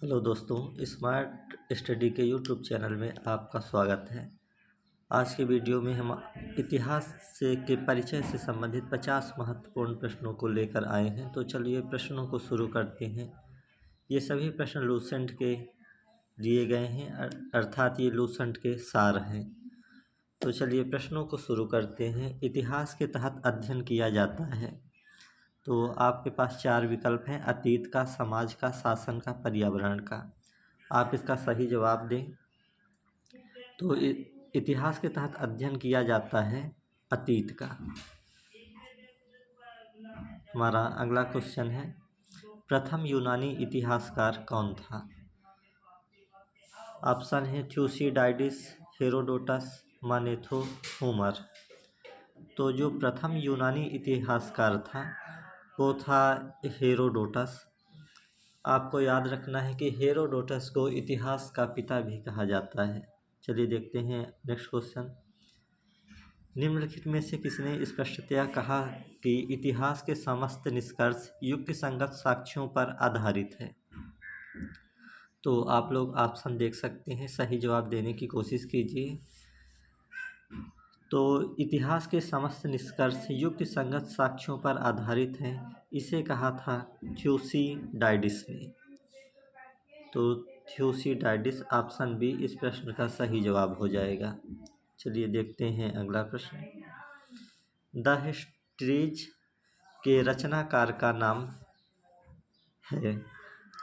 Hello दोस्तों, smart study के YouTube channel में आपका स्वागत है। आज के वीडियो में हम इतिहास से के परिचय से संबंधित 50 महत्वपूर्ण प्रश्नों को लेकर आए हैं। तो चलिए प्रश्नों को शुरू करते हैं। ये सभी प्रश्न लूसेंट के दिए गए हैं, अर्थात ये लूसेंट के सार हैं। तो चलिए प्रश्नों को शुरू करते हैं। इतिहास के तहत अध्ययन किया जाता है। तो आपके पास 4 विकल्प हैं: अतीत का, समाज का, शासन का, पर्यावरण का। आप इसका सही जवाब दें। तो इतिहास के तहत अध्ययन किया जाता है अतीत का। हमारा अगला क्वेश्चन है, प्रथम यूनानी इतिहासकार कौन था? ऑप्शन है थ्यूसिडाइडिस, हेरोडोटस, मानेथो, होमर। तो जो प्रथम यूनानी इतिहासकार था वो था हेरोडोटस। आपको याद रखना है कि हेरोडोटस को इतिहास का पिता भी कहा जाता है। चलिए देखते हैं नेक्स्ट क्वेश्चन। निम्नलिखित में से किसने स्पष्टतया कहा कि इतिहास के समस्त निष्कर्ष युक्तिसंगत साक्ष्यों पर आधारित है? तो आप लोग ऑप्शन देख सकते हैं, सही जवाब देने की कोशिश कीजिए। तो इतिहास के समस्त निष्कर्ष युक्तिसंगत साक्ष्यों पर आधारित हैं, इसे कहा था थ्यूसिडाइडिस ने। तो थ्यूसिडाइडिस ऑप्शन बी इस प्रश्न का सही जवाब हो जाएगा। चलिए देखते हैं अगला प्रश्न। द हिस्ट्रीज के रचनाकार का नाम है?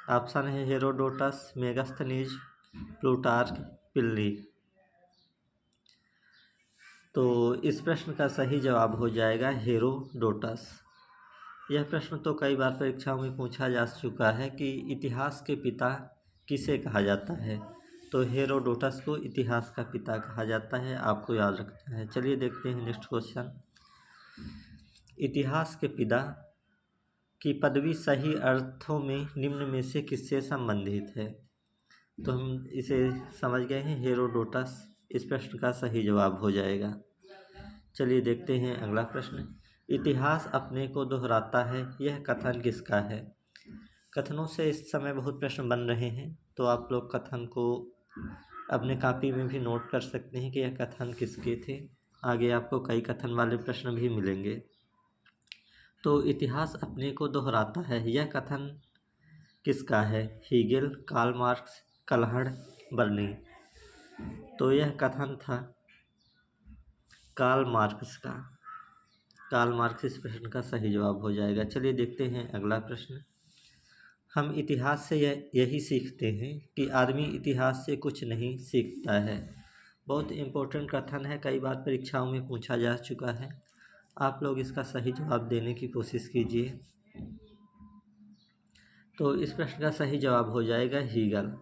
ऑप्शन है हेरोडोटस, मेगास्थनीज, प्लूटार्क, प्लिनी। तो इस प्रश्न का सही जवाब हो जाएगा हेरोडोटस। यह प्रश्न तो कई बार परीक्षाओं में पूछा जा चुका है कि इतिहास के पिता किसे कहा जाता है। तो हेरोडोटस को इतिहास का पिता कहा जाता है, आपको याद रखना है। चलिए देखते हैं नेक्स्ट क्वेश्चन। इतिहास के पिता की पदवी सही अर्थों में निम्न में से किससे संबंधित है? तो हम इसे समझ गए हैं, हेरोडोटस इस प्रश्न का सही जवाब हो जाएगा। चलिए देखते हैं अगला प्रश्न। इतिहास अपने को दोहराता है, यह कथन किसका है? कथनों से इस समय बहुत प्रश्न बन रहे हैं, तो आप लोग कथन को अपने कॉपी में भी नोट कर सकते हैं कि यह कथन किसके थे। आगे आपको कई कथन वाले प्रश्न भी मिलेंगे। तो इतिहास अपने को दोहराता है, यह कथन किसका है? हीगेल, कार्ल मार्क्स, कलहड़, बर्नी। तो यह कथन था कार्ल मार्क्स का। कार्ल मार्क्स इस प्रश्न का सही जवाब हो जाएगा। चलिए देखते हैं अगला प्रश्न। हम इतिहास से यही सीखते हैं कि आदमी इतिहास से कुछ नहीं सीखता है। बहुत इम्पोर्टेंट कथन है, कई बार परीक्षाओं में पूछा जा चुका है। आप लोग इसका सही जवाब देने की कोशिश कीजिए। तो इस प्रश्न का सही जवाब हो जाएगा हीगल।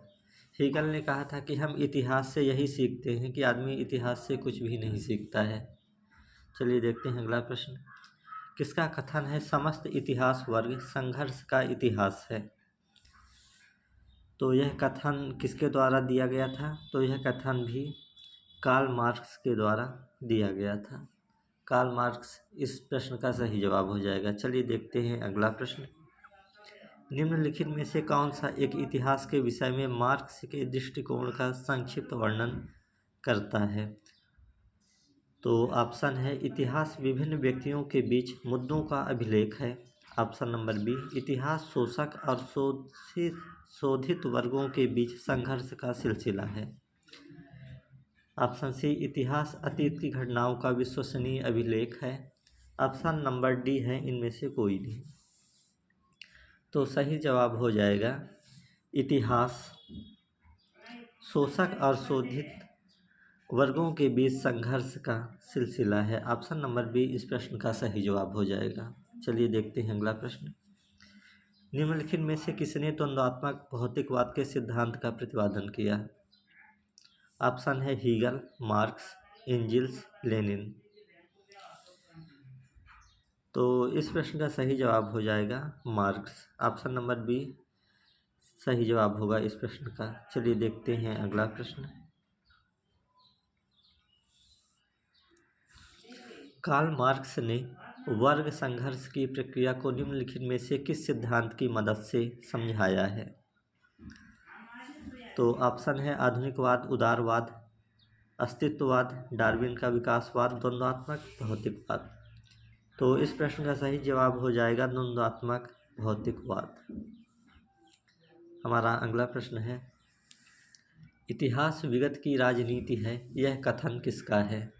हीगल ने कहा था कि हम इतिहास से यही सीखते हैं कि आदमी इतिहास से कुछ भी नहीं सीखता है। चलिए देखते हैं अगला प्रश्न। किसका कथन है समस्त इतिहास वर्ग संघर्ष का इतिहास है? तो यह कथन किसके द्वारा दिया गया था? तो यह कथन भी कार्ल मार्क्स के द्वारा दिया गया था। कार्ल मार्क्स इस प्रश्न का सही जवाब हो जाएगा। चलिए देखते हैं अगला प्रश्न। निम्नलिखित में से कौन सा एक इतिहास के विषय में मार्क्स के दृष्टिकोण का संक्षिप्त वर्णन करता है? तो ऑप्शन है इतिहास विभिन्न व्यक्तियों के बीच मुद्दों का अभिलेख है। ऑप्शन नंबर बी, इतिहास शोषक और शोधित वर्गों के बीच संघर्ष का सिलसिला है। ऑप्शन सी, इतिहास अतीत की घटनाओं का विश्वसनीय अभिलेख है। ऑप्शन नंबर डी है इनमें से कोई नहीं। तो सही जवाब हो जाएगा इतिहास शोषक और शोधित वर्गों के बीच संघर्ष का सिलसिला है। ऑप्शन नंबर बी इस प्रश्न का सही जवाब हो जाएगा। चलिए देखते हैं अगला प्रश्न। निम्नलिखित में से किसने द्वंद्वात्मक भौतिकवाद के सिद्धांत का प्रतिपादन किया? ऑप्शन है हीगल, मार्क्स, एंजिल्स, लेनिन। तो इस प्रश्न का सही जवाब हो जाएगा मार्क्स। ऑप्शन नंबर बी सही जवाब होगा इस प्रश्न का। चलिए देखते हैं अगला प्रश्न। कार्ल मार्क्स ने वर्ग संघर्ष की प्रक्रिया को निम्नलिखित में से किस सिद्धांत की मदद से समझाया है? तो ऑप्शन है आधुनिकवाद, उदारवाद, अस्तित्ववाद, डार्विन का विकासवाद, द्वंद्वात्मक भौतिकवाद। तो इस प्रश्न का सही जवाब हो जाएगा द्वंद्वात्मक भौतिकवाद। हमारा अगला प्रश्न है, इतिहास विगत की राजनीति है, यह कथन किसका है?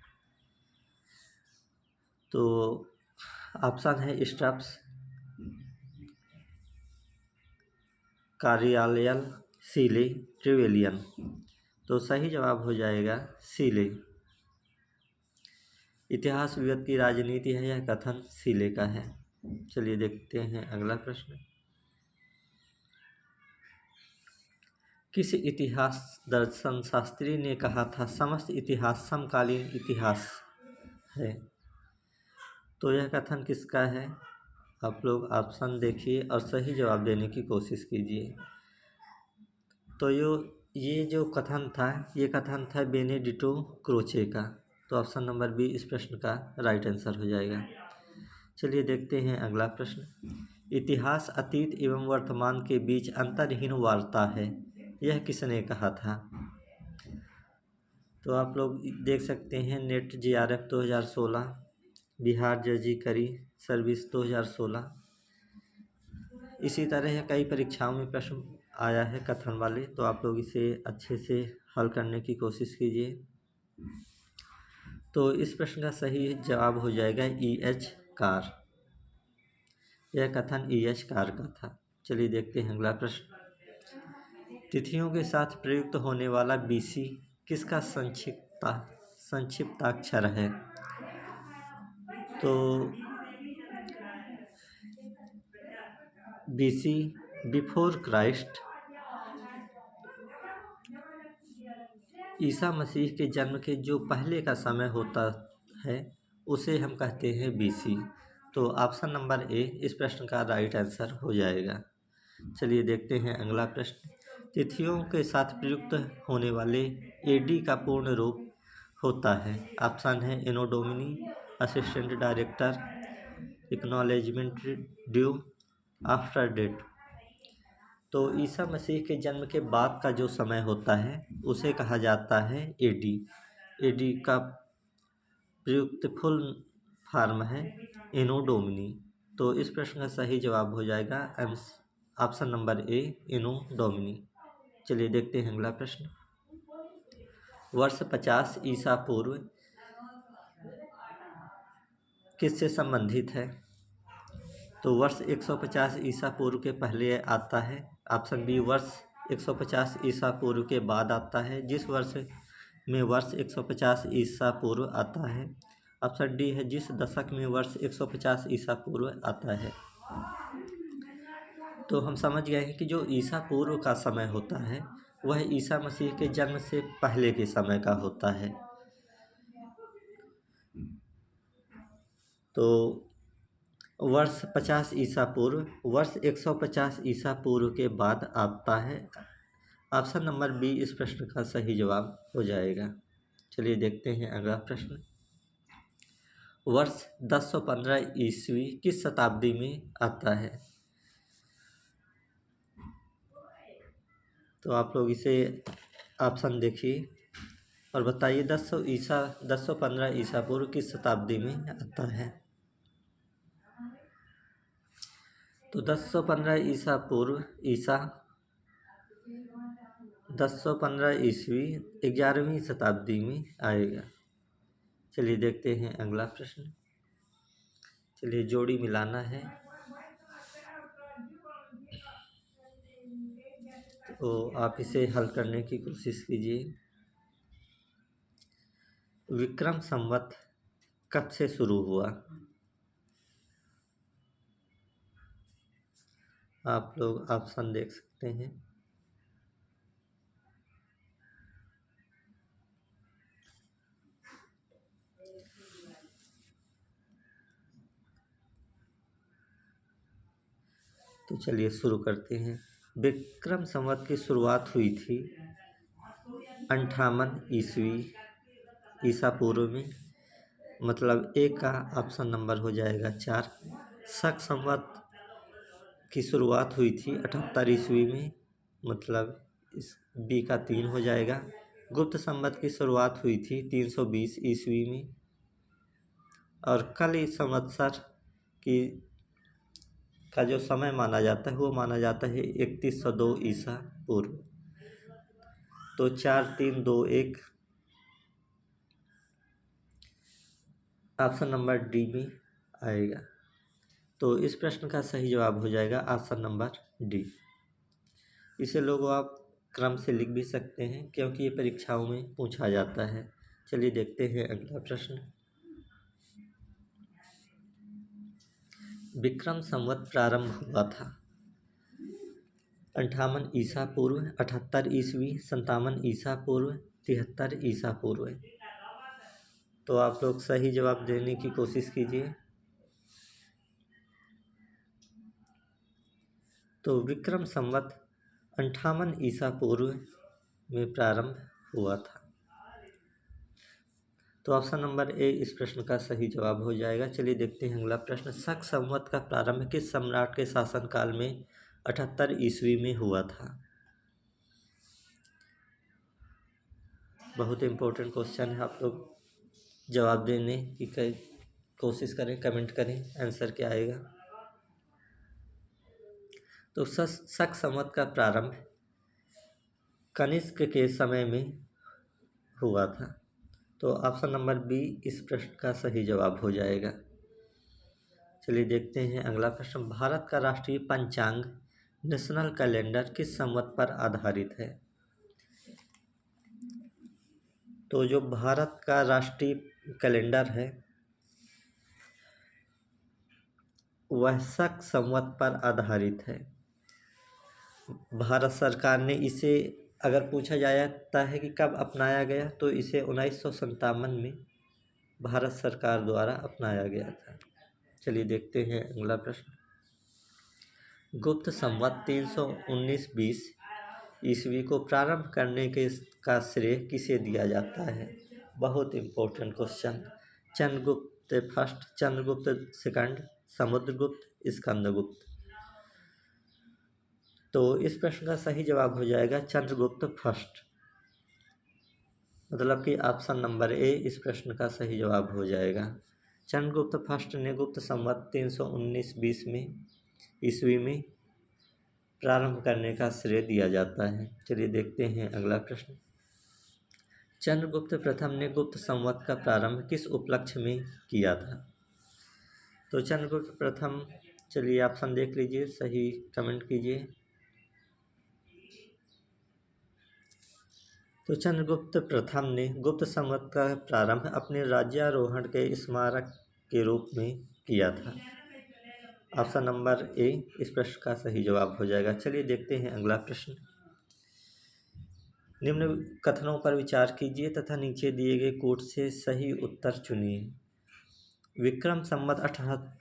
तो ऑप्शन है स्टब्स, कार्यालय, सीले, ट्रिवेलियन। तो सही जवाब हो जाएगा सीले। इतिहास विगत की राजनीति है, यह कथन सीले का है। चलिए देखते हैं अगला प्रश्न। किस इतिहास दर्शन शास्त्री ने कहा था समस्त इतिहास समकालीन इतिहास है? तो यह कथन किसका है? आप लोग ऑप्शन देखिए और सही जवाब देने की कोशिश कीजिए। तो ये जो कथन था, ये कथन था बेनेडिक्टो क्रोचे का। तो ऑप्शन नंबर बी इस प्रश्न का राइट आंसर हो जाएगा। चलिए देखते हैं अगला प्रश्न। इतिहास अतीत एवं वर्तमान के बीच अंतरहीन वार्ता है, यह किसने कहा था? तो आप लोग देख सकते हैं नेट JRF 2016, बिहार जजी करी सर्विस 2016। इसी तरह कई परीक्षाओं में प्रश्न आया है कथन वाले, तो आप लोग इसे अच्छे से हल करने की कोशिश कीजिए। तो इस प्रश्न का सही जवाब हो जाएगा EH कार। यह कथन EH कार का था। चलिए देखते हैं अगला प्रश्न। तिथियों के साथ प्रयुक्त होने वाला BC किसका संक्षिप्ताक्षर है? तो BC बिफोर क्राइस्ट, ईसा मसीह के जन्म के जो पहले का समय होता है उसे हम कहते हैं BC। तो ऑप्शन नंबर ए इस प्रश्न का राइट आंसर हो जाएगा। चलिए देखते हैं अगला प्रश्न। तिथियों के साथ प्रयुक्त होने वाले AD का पूर्ण रूप होता है। ऑप्शन है anno domini, assistant director, acknowledgement due, after date. तो ईसा मसीह के जन्म के बाद का जो समय होता है उसे कहा जाता है AD। AD का प्रयुक्त फुल फॉर्म है एनो डोमिनी। तो इस प्रश्न का सही जवाब हो जाएगा option number A anno domini. चलिए देखते हैं अगला प्रश्न। वर्ष 50 ईसा पूर्व किससे संबंधित है? तो वर्ष 150 ईसा पूर्व के पहले आता है। ऑप्शन बी वर्ष 150 ईसा पूर्व के बाद आता है। जिस वर्ष में वर्ष 150 ईसा पूर्व आता है। ऑप्शन डी है जिस दशक में वर्ष 150 ईसा पूर्व आता है। तो हम समझ गए हैं कि जो ईसा पूर्व का समय होता है वह ईसा मसीह के जन्म से पहले के समय का होता है। तो वर्ष 50 ईसा पूर्व वर्ष 150 ईसा पूर्व के बाद आता है। ऑप्शन नंबर बी इस प्रश्न का सही जवाब हो जाएगा। चलिए देखते हैं अगला प्रश्न। वर्ष 1015 ईस्वी किस शताब्दी में आता है? तो आप लोग इसे ऑप्शन देखिए और बताइए 1015 ईसा पूर्व किस शताब्दी में आता है? तो 1015 ईसा पूर्व 1015 ईस्वी 11वीं शताब्दी में आएगा। चलिए देखते हैं अगला प्रश्न। चलिए जोड़ी मिलाना है। तो आप इसे हल करने की कोशिश कीजिए। विक्रम संवत कब से शुरू हुआ? आप लोग ऑप्शन देख सकते हैं। तो चलिए शुरू करते हैं। विक्रम संवत की शुरुआत हुई थी 58 ईस्वी ईसा पूर्व में, मतलब ए का ऑप्शन नंबर हो जाएगा 4। शक संवत की शुरुआत हुई थी 78 ईस्वी में, मतलब इस बी का 3 हो जाएगा। गुप्त संवत की शुरुआत हुई थी 320 ईस्वी में और कल संवत्सर की का जो समय माना जाता है वो माना जाता है 3102 ईसा पूर्व। तो 4 3 2 1 ऑप्शन नंबर डी में आएगा। तो इस प्रश्न का सही जवाब हो जाएगा ऑप्शन नंबर डी। इसे लोग आप क्रम से लिख भी सकते हैं क्योंकि ये परीक्षाओं में पूछा जाता है। चलिए देखते हैं अगला प्रश्न। विक्रम संवत प्रारंभ हुआ था 58 ईसा पूर्व, 78 ईस्वी, 57 ईसा पूर्व, 73 ईसा पूर्व। तो आप लोग सही जवाब देने की कोशिश कीजिए। तो विक्रम संवत 58 ईसा पूर्व में प्रारंभ हुआ था। तो ऑप्शन नंबर ए इस प्रश्न का सही जवाब हो जाएगा। चलिए देखते हैं अगला प्रश्न। शक संवत का प्रारंभ किस सम्राट के शासनकाल में 78 ईस्वी में हुआ था? बहुत इम्पोर्टेंट क्वेश्चन है। आप लोग जवाब देने की कोशिश करें, कमेंट करें आंसर क्या आएगा। तो शक संवत का प्रारंभ कनिष्क के समय में हुआ था। तो ऑप्शन नंबर बी इस प्रश्न का सही जवाब हो जाएगा। चलिए देखते हैं अगला प्रश्न। भारत का राष्ट्रीय पंचांग नेशनल कैलेंडर किस संवत पर आधारित है? तो जो भारत का राष्ट्रीय कैलेंडर है वह शक संवत पर आधारित है। भारत सरकार ने इसे अगर पूछा जाता है कि कब अपनाया गया तो इसे 1957 में भारत सरकार द्वारा अपनाया गया था। चलिए देखते हैं अगला प्रश्न। गुप्त संवत 319-20 ईस्वी को प्रारंभ करने का श्रेय किसे दिया जाता है? बहुत important question. Chandragupta first, Chandragupta second, Samudragupta, Skandagupta. तो इस प्रश्न का सही जवाब हो जाएगा चंद्रगुप्त फर्स्ट। मतलब कि ऑप्शन नंबर ए इस प्रश्न का सही जवाब हो जाएगा। चंद्रगुप्त फर्स्ट ने गुप्त संवत 319-20 में ईस्वी में प्रारंभ करने का श्रेय दिया जाता है। चलिए देखते हैं अगला प्रश्न। चंद्रगुप्त प्रथम ने गुप्त संवत का प्रारंभ किस उपलक्ष्य में किया था? तो चंद्रगुप्त प्रथम, चलिए ऑप्शन देख लीजिए, सही कमेंट कीजिए। तो चंद्रगुप्त प्रथम ने गुप्त संवत का प्रारंभ अपने राज्यारोहण के स्मारक के रूप में किया था। ऑप्शन नंबर ए इस प्रश्न का सही जवाब हो जाएगा। चलिए देखते हैं अगला प्रश्न। निम्न कथनों पर विचार कीजिए तथा नीचे दिए गए कोट से सही उत्तर चुनिए। विक्रम संवत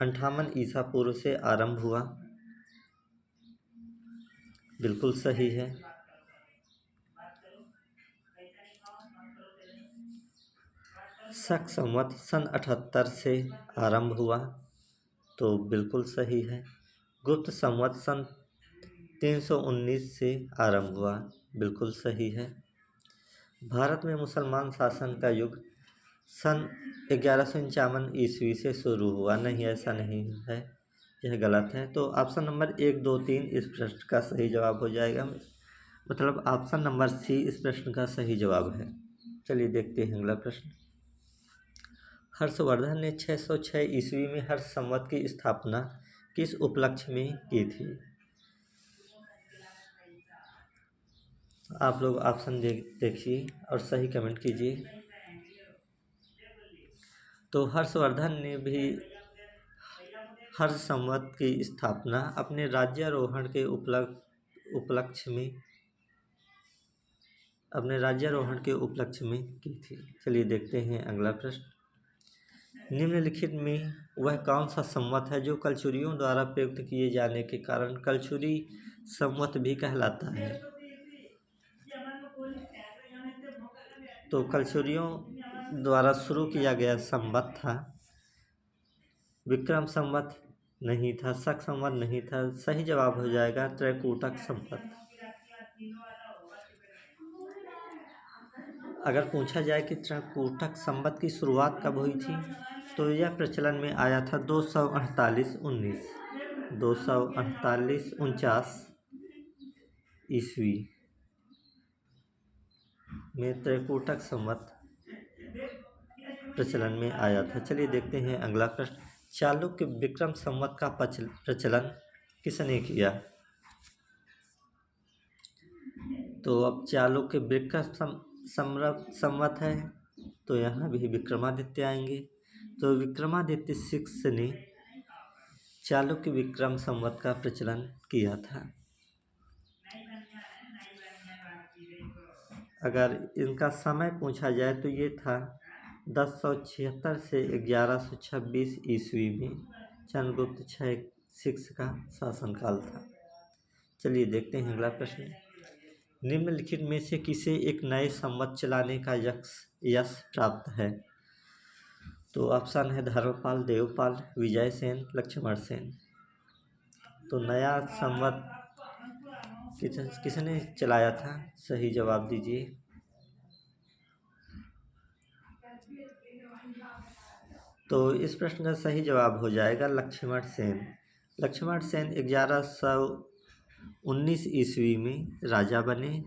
58 ईसा पूर्व से आरंभ हुआ, बिल्कुल सही है। शक संवत सन 78 से आरंभ हुआ, तो बिल्कुल सही है। गुप्त संवत सन 319 से आरंभ हुआ, बिल्कुल सही है। भारत में मुसलमान शासन का युग सन 1151 ईस्वी से शुरू हुआ, नहीं ऐसा नहीं है, यह गलत है। तो ऑप्शन नंबर 1 2 3 इस प्रश्न का सही जवाब हो जाएगा। मतलब ऑप्शन नंबर सी इस प्रश्न का सही जवाब है। चलिए देखते हैं अगला प्रश्न। हर्षवर्धन ने 606 ईस्वी में हर्ष संवत की स्थापना किस उपलक्ष्य में की थी? आप लोग ऑप्शन देखिए और सही कमेंट कीजिए। तो हर्षवर्धन ने भी हर्ष संवत की स्थापना अपने राज्यारोहण के उपलक्ष्य में की थी। चलिए देखते हैं अगला प्रश्न। निम्नलिखित में वह कौन सा संवत है जो कलचुरियों द्वारा प्रयुक्त किए जाने के कारण कलचुरी संवत भी कहलाता है? तो कलचुरियों द्वारा शुरू किया गया संवत था विक्रम संवत नहीं था, शक संवत नहीं था। सही जवाब हो जाएगा त्रैकूटक संवत। अगर पूछा जाए कि त्रिकूटक संवत की शुरुआत कब हुई थी, तो यह प्रचलन में आया था 248-19 248-49 ईस्वी में त्रिकूटक संवत प्रचलन में आया था। चलिए देखते हैं अगला प्रश्न। चालुक्य विक्रम संवत का प्रचलन किसने किया? तो अब चालुक्य विक्रम संवत है, तो यहाँ भी विक्रमादित्य आएंगे। तो विक्रमादित्य 6 ने चालुक्य विक्रम संवत का प्रचलन किया था। अगर इनका समय पूछा जाए तो ये था 1076 से 1126 ईस्वी में चंद्रगुप्त 6 का शासनकाल था। चलिए देखते हैं अगला प्रश्न। निम्नलिखित में से किसे एक नए संवत चलाने का यश प्राप्त है? तो ऑप्शन है धर्मपाल, देवपाल, विजयसेन, लक्ष्मण सेन। तो नया संवत किसने चलाया था? सही जवाब दीजिए। तो इस प्रश्न का सही जवाब हो जाएगा लक्ष्मण सेन। लक्ष्मण सेन 1119 ईस्वी में राजा बने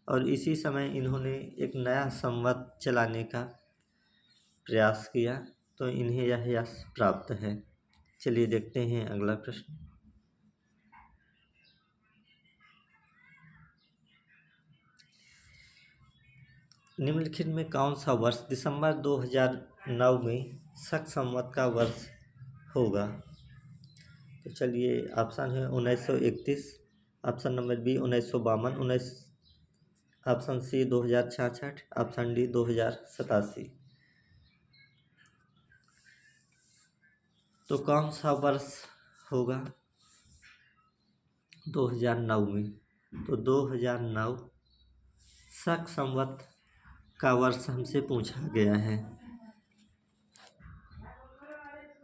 और इसी समय इन्होंने एक नया संवत चलाने का प्रयास किया, तो इन्हें यह यश प्राप्त है। चलिए देखते हैं अगला प्रश्न। निम्नलिखित में कौन सा वर्ष दिसंबर 2009 में शक संवत का वर्ष होगा? तो चलिए ऑप्शन है 1931, option number B 1952, option C 2066, option D 2087। तो कौन सा वर्ष होगा 2009 में? तो 2009 शक संवत का वर्ष हमसे पूछा गया है।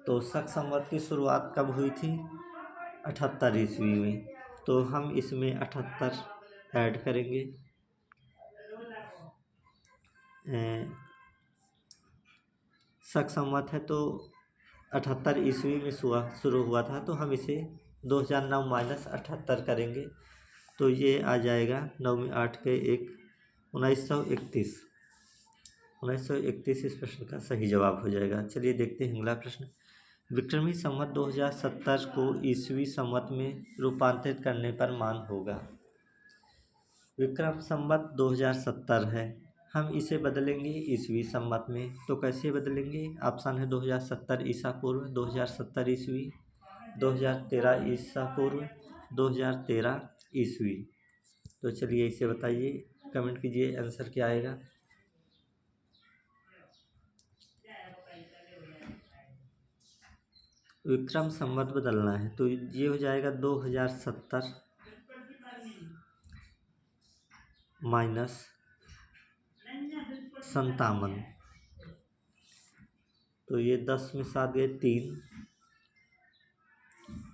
तो शक संवत की शुरुआत कब हुई थी? 78 ईस्वी में। तो हम इसमें 78 ऐड करेंगे। शक संवत है तो 78 ईस्वी में शुरू हुआ था, तो हम इसे 2009 माइनस 78 करेंगे, तो ये आ जाएगा 9 में 8 के 1 1931। 1931 इस प्रश्न का सही जवाब हो जाएगा। चलिए देखते हैं अगला प्रश्न। विक्रमी संवत 2070 को ईस्वी संवत में रूपांतरित करने पर मान होगा। विक्रम संवत 2070 है, हम इसे बदलेंगे ईस्वी संवत में। तो कैसे बदलेंगे? ऑप्शन है 2070 ईसा पूर्व, 2070 ईस्वी, 2013 ईसा पूर्व, 2013 ईस्वी। तो चलिए इसे बताइए, कमेंट कीजिए आंसर क्या आएगा। विक्रम संवत बदलना है तो ये हो जाएगा 2070 माइनस 57। तो ये 10 में 7 गए 3,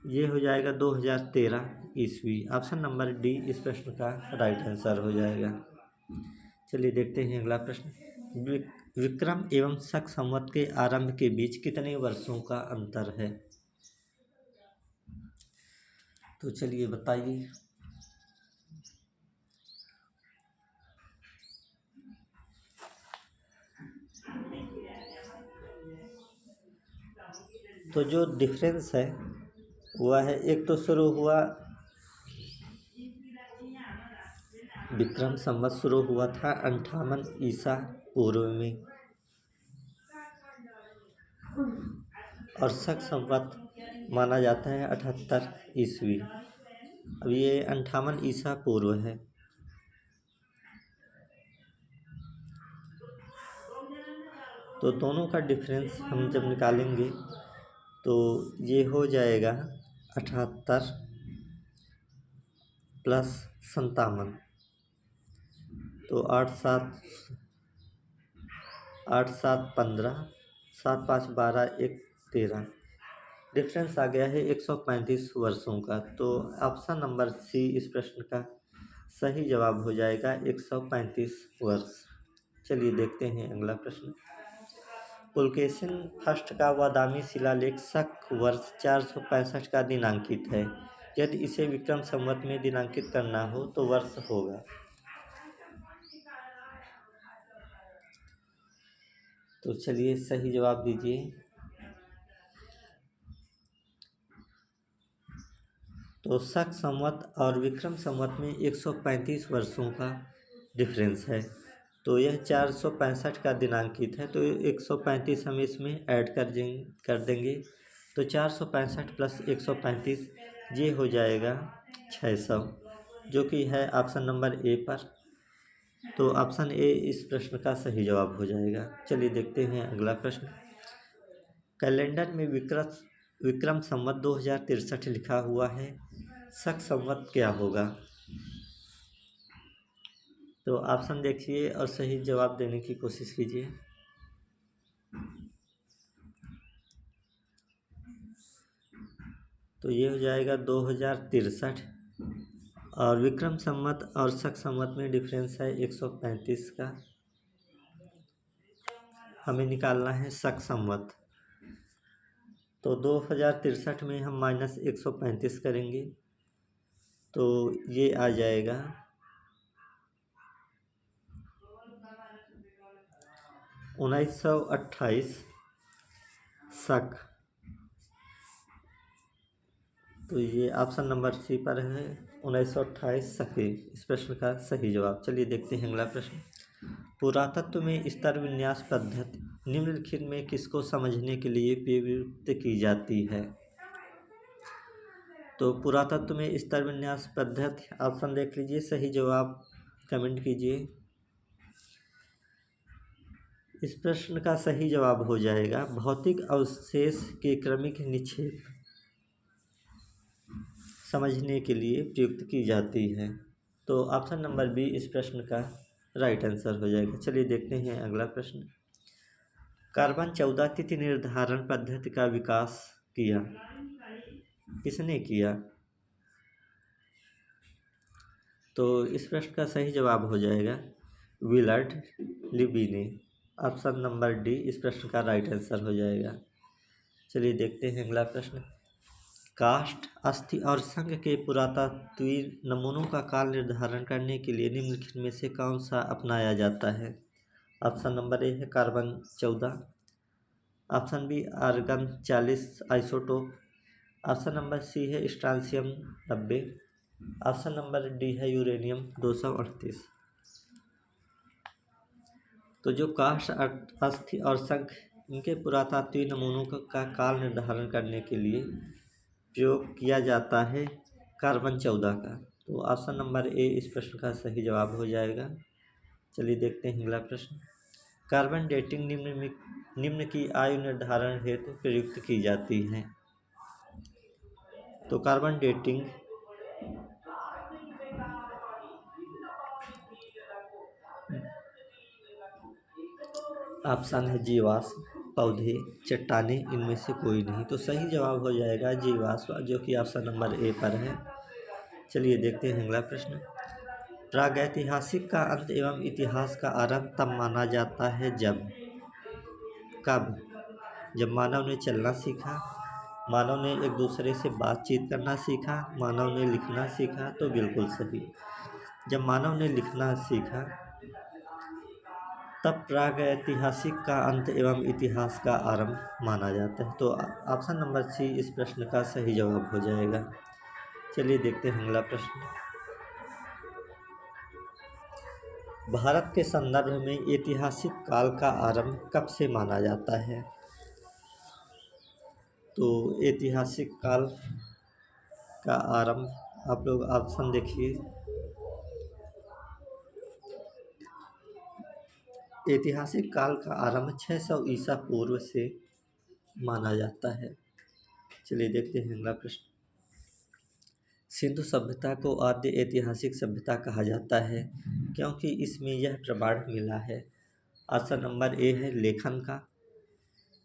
ये हो जाएगा 2013 ईस्वी। ऑप्शन नंबर डी इस प्रश्न का राइट आंसर हो जाएगा। चलिए देखते हैं अगला प्रश्न। विक्रम एवं शक संवत के आरंभ के बीच कितने वर्षों का अंतर है? तो चलिए बताइए। तो जो डिफरेंस है वह है, एक तो शुरू हुआ विक्रम संवत शुरू हुआ था 58 ईसा पूर्व में, और शक संवत माना जाता है 78 ईस्वी। अब ये 58 ईसा पूर्व है। तो दोनों का डिफरेंस हम जब निकालेंगे तो ये हो जाएगा 78 प्लस 57। तो 8 7 15, 7 5 12 1 13, डिफरेंस आ गया है 135 वर्षों का। तो ऑप्शन नंबर सी इस प्रश्न का सही जवाब हो जाएगा 135 वर्ष। चलिए देखते हैं अगला प्रश्न। पुलकेशिन फर्स्ट का वादामी शिलालेख शक वर्ष 465 का दिनांकित है। यदि इसे विक्रम संवत में दिनांकित करना हो तो वर्ष होगा। तो चलिए सही जवाब दीजिए। तो शक संवत और विक्रम संवत में 135 वर्षों का डिफरेंस है। तो यह 465 का दिनांकित है, तो 135 हम इसमें ऐड कर देंगे। तो 465 प्लस 135 ये हो जाएगा 600, जो कि है ऑप्शन नंबर ए पर। तो ऑप्शन ए इस प्रश्न का सही जवाब हो जाएगा। चलिए देखते हैं अगला प्रश्न। कैलेंडर में विक्रम संवत 2063 लिखा हुआ है, शक संवत क्या होगा? तो ऑप्शन देखिए और सही जवाब देने की कोशिश कीजिए। तो ये हो जाएगा 2063, और विक्रम संवत और शक संवत में डिफरेंस है 135 का। हमें निकालना है शक संवत। तो 2063 में हम माइनस 135 करेंगे, तो ये आ जाएगा 1928 शक। तो ये ऑप्शन नंबर सी पर है, 1928 शके इस प्रश्न का सही जवाब। चलिए देखते हैं अगला प्रश्न। पुरातत्व में स्तर विन्यास पद्धति निम्नलिखित में किसको समझने के लिए प्रयुक्त की जाती है? तो पुरातत्व में स्तर विन्यास पद्धति, ऑप्शन देख लीजिए, सही जवाब कमेंट कीजिए। इस प्रश्न का सही जवाब हो जाएगा भौतिक अवशेष के क्रमिक निक्षेप समझने के लिए प्रयुक्त की जाती है। तो ऑप्शन नंबर बी इस प्रश्न का राइट आंसर हो जाएगा। चलिए देखते हैं अगला प्रश्न। कार्बन 14 तिथि निर्धारण पद्धति का विकास किया, किसने किया? तो इस प्रश्न का सही जवाब हो जाएगा विलर्ड लिबी ने। ऑप्शन नंबर डी इस प्रश्न का राइट आंसर हो जाएगा। चलिए देखते हैं अगला प्रश्न। काष्ठ, अस्थि और संघ के पुरातात्वीय नमूनों का काल निर्धारण करने के लिए निम्नलिखित में से कौन सा अपनाया जाता है? ऑप्शन नंबर ए है carbon 14, option B argon 40 isotope, option number C है स्ट्रांसियम 90, ऑप्शन नंबर डी है यूरेनियम 238। तो जो काष्ठ, अस्थि और शंख, इनके पुरातात्वीय नमूनों का काल निर्धारण करने के लिए प्रयोग किया जाता है कार्बन 14 का। तो ऑप्शन नंबर ए इस प्रश्न का सही जवाब हो जाएगा। चलिए देखते हैं अगला प्रश्न। कार्बन डेटिंग निम्न की आयु निर्धारण हेतु प्रयुक्त की जाती है। तो कार्बन डेटिंग ऑप्शन है जीवाश्म, पौधे, चट्टाने, इनमें से कोई नहीं। तो सही जवाब हो जाएगा जीवाश्म, जो कि ऑप्शन नंबर ए पर है। चलिए देखते हैं अगला प्रश्न। प्रागैतिहासिक का अंत एवं इतिहास का आरंभ तब माना जाता है कब? जब मानव ने चलना सीखा, मानव ने एक दूसरे से बातचीत करना सीखा, मानव ने लिखना सीखा। तो बिल्कुल सही, जब मानव ने लिखना सीखा तब प्रागैतिहासिक का अंत एवं इतिहास का आरंभ माना जाता है। तो ऑप्शन नंबर सी इस प्रश्न का सही जवाब हो जाएगा। चलिए देखते हैं अगला प्रश्न। भारत के संदर्भ में ऐतिहासिक काल का आरंभ कब से माना जाता है? तो ऐतिहासिक काल का आरंभ आप लोग ऑप्शन देखिए। ऐतिहासिक काल का आरंभ 600 ईसा पूर्व से माना जाता है। चलिए देखते हैं अगला प्रश्न। सिंधु सभ्यता को आद्य ऐतिहासिक सभ्यता कहा जाता है क्योंकि इसमें यह प्रमाण मिला है। ऑप्शन नंबर ए है लेखन का,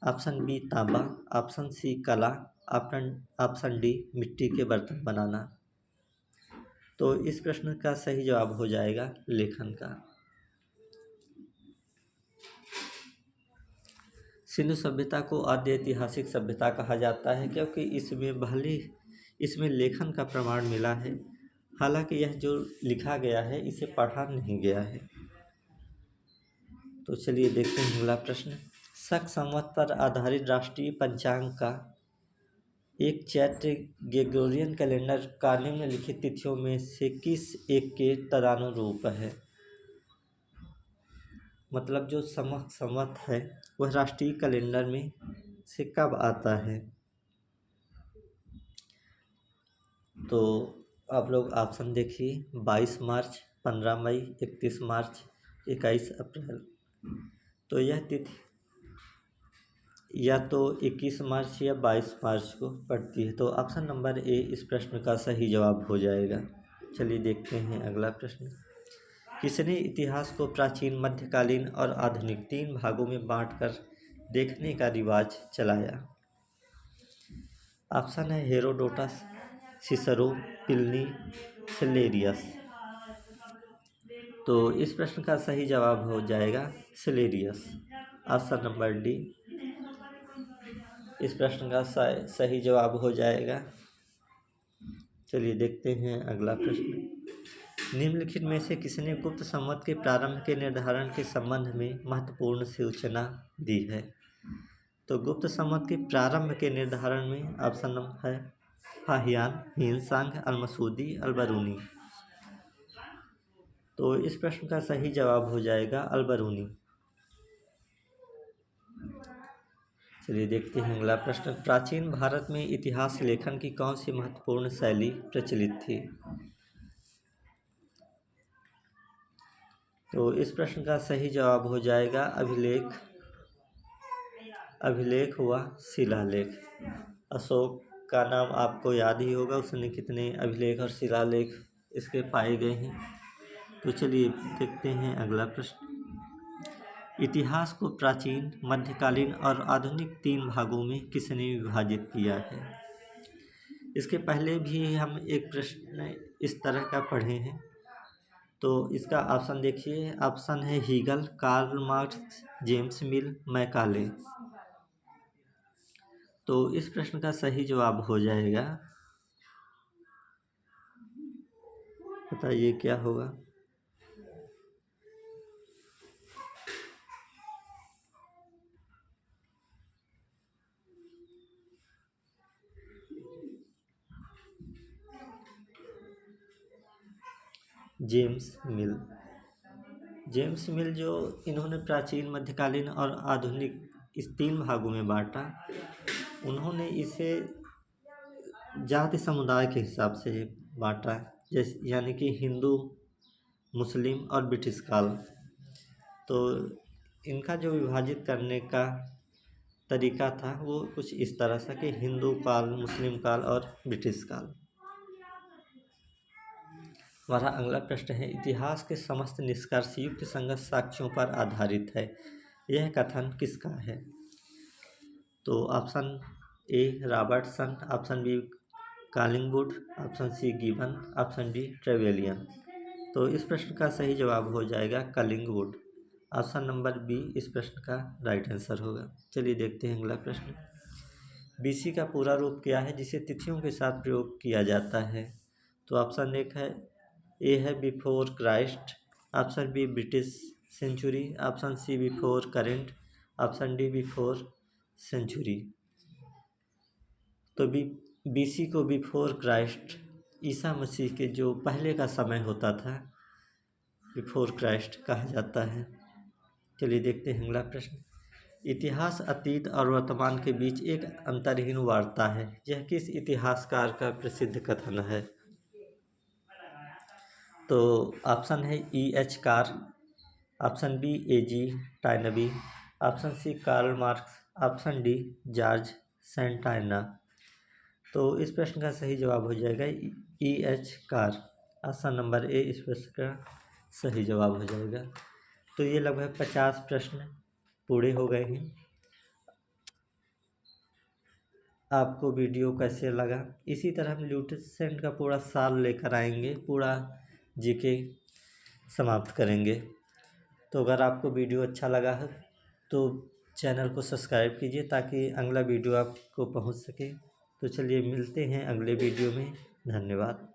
ऑप्शन बी तांबा, ऑप्शन सी कला, ऑप्शन डी मिट्टी के बर्तन बनाना। तो इस प्रश्न का सही जवाब हो जाएगा लेखन का। सिंधु सभ्यता को आद्य ऐतिहासिक सभ्यता कहा जाता है क्योंकि इसमें लेखन का प्रमाण मिला है। हालांकि यह जो लिखा गया है इसे पढ़ा नहीं गया है। तो चलिए देखते हैं अगला प्रश्न। शक संवत पर आधारित राष्ट्रीय पंचांग का एक चैत्र ग्रेगोरियन कैलेंडर का निम्नलिखित तिथियों में से किस एक के तदनुरूप है? मतलब जो संवत है वह राष्ट्रीय कैलेंडर में से कब आता है? तो आप लोग ऑप्शन देखिए, 22 मार्च, 15 मई, 31 मार्च, 21 अप्रैल। तो यह तिथि या तो 21 मार्च या 22 मार्च को पड़ती है। तो ऑप्शन नंबर ए इस प्रश्न का सही जवाब हो जाएगा। चलिए देखते हैं अगला प्रश्न। किसने इतिहास को प्राचीन, मध्यकालीन और आधुनिक 3 भागों में बांटकर देखने का रिवाज चलाया? ऑप्शन है हेरोडोटस, सिसरो, प्लिनी, सिलेरियस। तो इस प्रश्न का सही जवाब हो जाएगा सिलेरियस। ऑप्शन नंबर डी इस प्रश्न का सही जवाब हो जाएगा। चलिए देखते हैं अगला प्रश्न। निम्नलिखित में से किसने गुप्त संवत के प्रारंभ के निर्धारण के संबंध में महत्वपूर्ण सूचना दी है? तो गुप्त संवत के प्रारंभ के निर्धारण में ऑप्शन नंबर है फाहियान, हिनसांग, अलमसूदी, अलबरूनी। तो इस प्रश्न का सही जवाब हो जाएगा अलबरूनी। चलिए देखते हैं अगला प्रश्न। प्राचीन भारत में इतिहास लेखन की कौन सी महत्वपूर्ण शैली प्रचलित थी? तो इस प्रश्न का सही जवाब हो जाएगा अभिलेख व शिलालेख। अशोक का नाम आपको याद ही होगा, उसने कितने अभिलेख और शिलालेख इसके पाए गए हैं। तो चलिए देखते हैं अगला प्रश्न। इतिहास को प्राचीन, मध्यकालीन और आधुनिक 3 भागों में किसने विभाजित किया है? इसके पहले भी हम एक प्रश्न इस तरह का पढ़े हैं। तो इसका ऑप्शन देखिए, ऑप्शन है Hegel, Karl Marx, James Mill, Macaulay. तो इस प्रश्न का सही जवाब हो जाएगा, बताइए क्या होगा? जेम्स मिल। जेम्स मिल जो इन्होंने प्राचीन, मध्यकालीन और आधुनिक इस 3 भागों में बांटा। उन्होंने इसे जाति समुदाय के हिसाब से बांटा, जैसे यानी कि हिंदू, मुस्लिम और ब्रिटिश काल। तो इनका जो विभाजित करने का तरीका था वो कुछ इस तरह से कि हिंदू काल, मुस्लिम काल और ब्रिटिश काल। हमारा अगला प्रश्न है, इतिहास के समस्त निष्कर्ष युक्त संगत साक्ष्यों पर आधारित है, यह कथन किसका है? तो option A Robertson, option B Collingwood, option C Gibbon, option D Trevelyan. तो इस प्रश्न का सही जवाब हो जाएगा कॉलिंगवुड। ऑप्शन नंबर बी इस प्रश्न का राइट आंसर होगा। चलिए देखते हैं अगला प्रश्न। बीसी का पूरा रूप क्या है जिसे तिथियों के साथ प्रयोग किया जाता है? तो ऑप्शन एक है ए है before Christ, option B British century, option C before current, option D before century. तो बीसी को बिफोर क्राइस्ट, ईसा मसीह के जो पहले का समय होता था, बिफोर क्राइस्ट कहा जाता है। चलिए देखते हैं अगला प्रश्न। इतिहास अतीत और वर्तमान के बीच एक अंतरहीन वार्ता है, यह किस इतिहासकार का प्रसिद्ध कथन है? तो ऑप्शन है E.H. Carr, option B A.G. Toynbee, option C Karl Marx, option D George Santayana. तो इस प्रश्न का सही जवाब हो जाएगा E.H. कार। ऑप्शन नंबर ए इस प्रश्न का सही जवाब हो जाएगा। तो ये लगभग 50 प्रश्न पूरे हो गए हैं। आपको वीडियो कैसे लगा? इसी तरह हम ल्यूसेंट का पूरा साल लेकर आएंगे, पूरा जीके समाप्त करेंगे। तो अगर आपको वीडियो अच्छा लगा है तो चैनल को सब्सक्राइब कीजिए ताकि अगला वीडियो आपको पहुंच सके। तो चलिए मिलते हैं अगले वीडियो में। धन्यवाद।